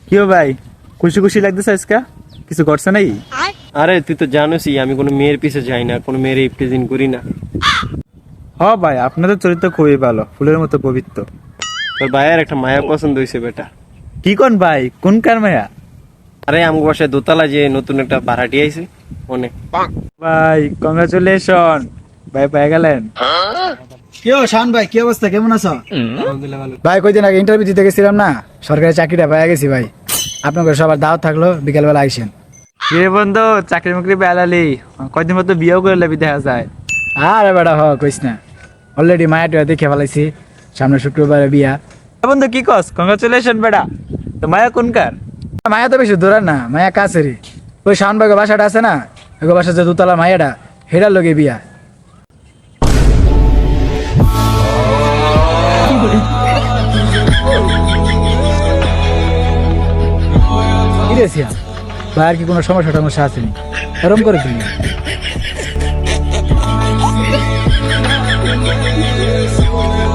কিও ভাই, খুশি খুশি লাগতেছে আজকে? কিছু করছে নাকি? আরে তুই তো জানোসই আমি কোনো মেয়ের পিছে যাই না, কোনো মেয়ের প্রেজেন্ট করি না। হ ভাই, আপনাদের চরিত্র খুবই ভালো, ফুলের মতো পবিত্র। তোর ভাইয়ের একটা মায়া পছন্দ হয়েছে বেটা। কি কোন ভাই, কোন কার মায়া? আরে আমার বাসায় দোতলা যে নতুন একটা ভাড়াটি আইছে অনেক। ভাই কংগ্রাচুলেশন, ভাই পেয়ে গেলেন। কি ও শান ভাই, কি অবস্থা, কেমন আছো? আলহামদুলিল্লাহ ভালো। ভাই কয়দিন আগে ইন্টারভিউ দিতে গেছিলাম না, সরকারি চাকরিটা পেয়ে গেছি ভাই। আপনাদের সবার দাওয়াত থাকলো, বিকেলবেলা আইসেন। রে বন্ধু, চাকরি মাকরি বেলালি, কয়দিন মতো বিয়েও করে লেবি দেখা যায়। আরে বেটা কইস না, অলরেডি মায়া টিয়া দেখে ফেলাইছি, সামনে শুক্রবারে বিয়া। বন্ধু কি কস, কংগ্রাচুলেশন বেটা। তো মায়া কোন কার? মায়া তো বেশি দূরের না, মায়া কাছেরই। ওই শান ভাই বাসাটা আছে না, ওই বাসা যে দুতলা মায়াটা, হেডার লগে বিয়া। কি রে সিয়া, ভাই আর কি কোনো সমস্যা টমস্যা আসেনি? এরম করে দিলি